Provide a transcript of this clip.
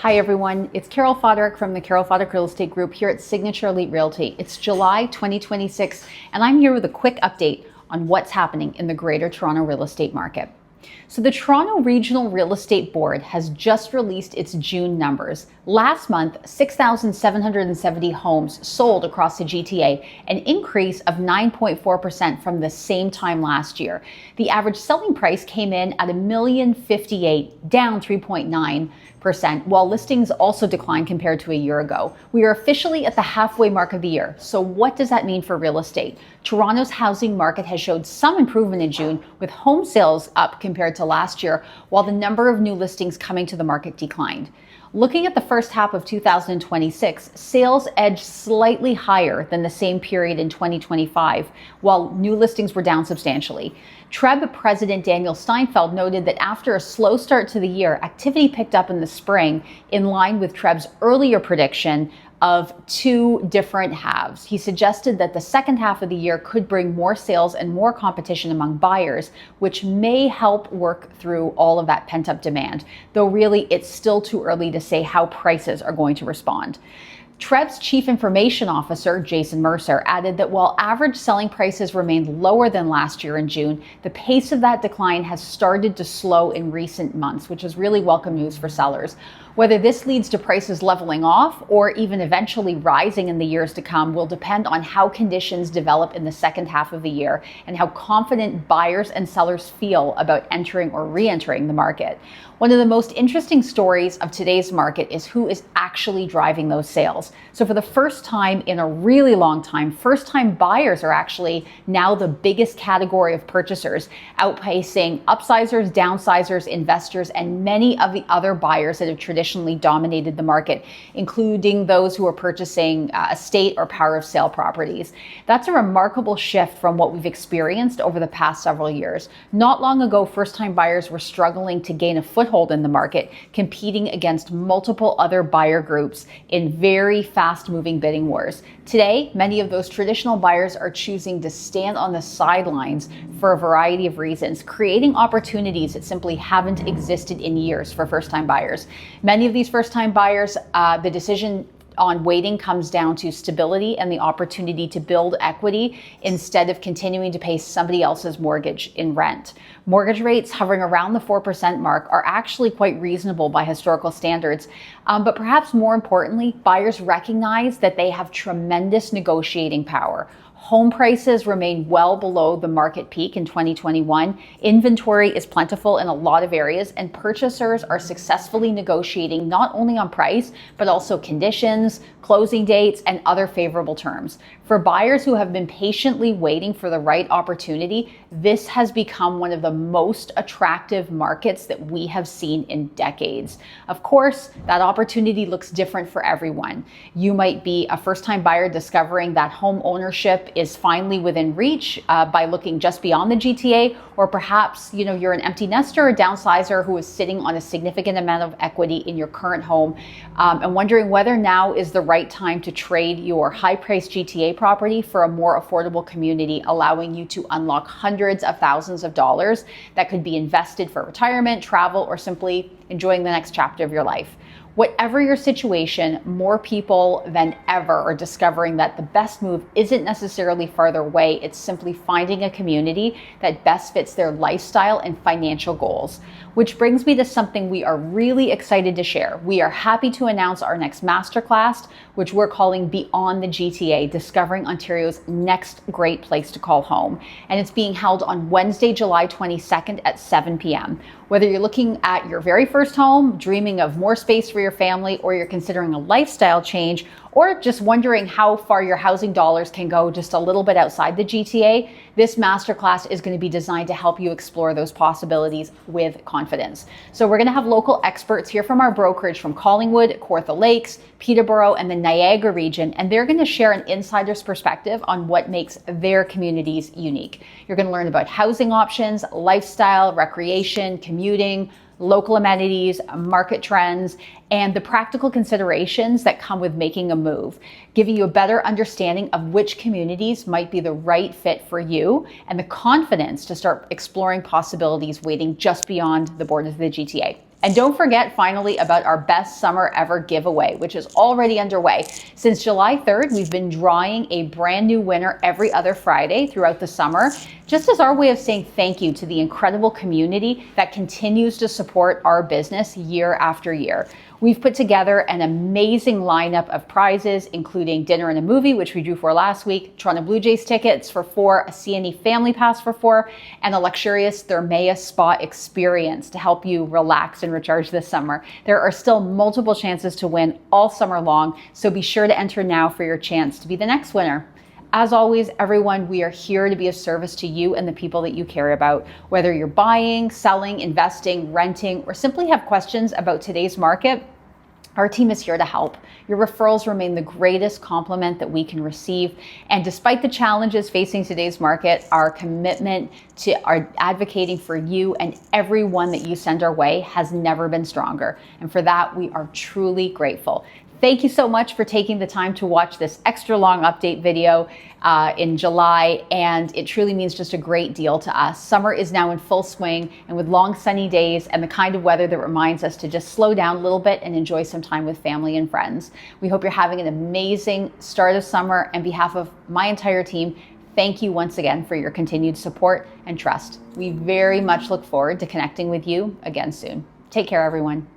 Hi everyone, it's Carol Foderick from the Carol Foderick Real Estate Group here at Signature Elite Realty. It's July 2026 and I'm here with a quick update on what's happening in the Greater Toronto real estate market. So the Toronto Regional Real Estate Board has just released its June numbers. Last month, 6,770 homes sold across the GTA, an increase of 9.4% from the same time last year. The average selling price came in at $1,058,000, down 3.9%, while listings also declined compared to a year ago. We are officially at the halfway mark of the year. So what does that mean for real estate? Toronto's housing market has showed some improvement in June, with home sales up compared to last year, while the number of new listings coming to the market declined. Looking at the first half of 2026, sales edged slightly higher than the same period in 2025, while new listings were down substantially. TREB President Daniel Steinfeld noted that after a slow start to the year, activity picked up in the spring, in line with TREB's earlier prediction of two different halves. He suggested that the second half of the year could bring more sales and more competition among buyers, which may help work through all of that pent-up demand, though really it's still too early to say how prices are going to respond. TREB's Chief Information Officer, Jason Mercer, added that while average selling prices remained lower than last year in June, the pace of that decline has started to slow in recent months, which is really welcome news for sellers. Whether this leads to prices leveling off or even eventually rising in the years to come will depend on how conditions develop in the second half of the year and how confident buyers and sellers feel about entering or re-entering the market. One of the most interesting stories of today's market is who is actually driving those sales. So for the first time in a really long time, first-time buyers are actually now the biggest category of purchasers, outpacing upsizers, downsizers, investors, and many of the other buyers that have traditionally dominated the market, including those who are purchasing estate or power of sale properties. That's a remarkable shift from what we've experienced over the past several years. Not long ago, first-time buyers were struggling to gain a foothold in the market, competing against multiple other buyer groups in very fast-moving bidding wars. Today, many of those traditional buyers are choosing to stand on the sidelines for a variety of reasons, creating opportunities that simply haven't existed in years for first-time buyers. Many of these first-time buyers, the decision on waiting comes down to stability and the opportunity to build equity instead of continuing to pay somebody else's mortgage in rent. Mortgage rates hovering around the 4% mark are actually quite reasonable by historical standards. But perhaps more importantly, buyers recognize that they have tremendous negotiating power. Home prices remain well below the market peak in 2021. Inventory is plentiful in a lot of areas, and purchasers are successfully negotiating not only on price, but also conditions, closing dates, and other favorable terms. For buyers who have been patiently waiting for the right opportunity, this has become one of the most attractive markets that we have seen in decades. Of course, that opportunity looks different for everyone. You might be a first-time buyer discovering that home ownership is finally within reach by looking just beyond the GTA, or perhaps you're an empty nester or downsizer who is sitting on a significant amount of equity in your current home and wondering whether now is the right time to trade your high-priced GTA property for a more affordable community, allowing you to unlock hundreds of thousands of dollars that could be invested for retirement, travel, or simply enjoying the next chapter of your life. Whatever your situation, more people than ever are discovering that the best move isn't necessarily farther away. It's simply finding a community that best fits their lifestyle and financial goals. Which brings me to something we are really excited to share. We are happy to announce our next masterclass, which we're calling Beyond the GTA, Discovering Ontario's Next Great Place to Call Home. And it's being held on Wednesday, July 22nd at 7 p.m. Whether you're looking at your very first home, dreaming of more space for your family, or you're considering a lifestyle change, or just wondering how far your housing dollars can go just a little bit outside the GTA, this masterclass is going to be designed to help you explore those possibilities with confidence. So we're going to have local experts here from our brokerage from Collingwood, Kawartha Lakes, Peterborough, and the Niagara region, and they're going to share an insider's perspective on what makes their communities unique. You're going to learn about housing options, lifestyle, recreation, commuting, local amenities, market trends, and the practical considerations that come with making a move, giving you a better understanding of which communities might be the right fit for you and the confidence to start exploring possibilities waiting just beyond the borders of the GTA. And don't forget, finally, about our Best Summer Ever giveaway, which is already underway. Since July 3rd, we've been drawing a brand new winner every other Friday throughout the summer, just as our way of saying thank you to the incredible community that continues to support our business year after year. We've put together an amazing lineup of prizes, including dinner and a movie, which we drew for last week, Toronto Blue Jays tickets for 4, a CNE family pass for 4, and a luxurious Thermea spa experience to help you relax and recharge this summer. There are still multiple chances to win all summer long, so be sure to enter now for your chance to be the next winner. As always, everyone, we are here to be of service to you and the people that you care about. Whether you're buying, selling, investing, renting, or simply have questions about today's market, our team is here to help. Your referrals remain the greatest compliment that we can receive. And despite the challenges facing today's market, our commitment to our advocating for you and everyone that you send our way has never been stronger. And for that, we are truly grateful. Thank you so much for taking the time to watch this extra long update video in July, and it truly means just a great deal to us. Summer is now in full swing, and with long sunny days and the kind of weather that reminds us to just slow down a little bit and enjoy some time with family and friends. We hope you're having an amazing start of summer. On behalf of my entire team, thank you once again for your continued support and trust. We very much look forward to connecting with you again soon. Take care, everyone.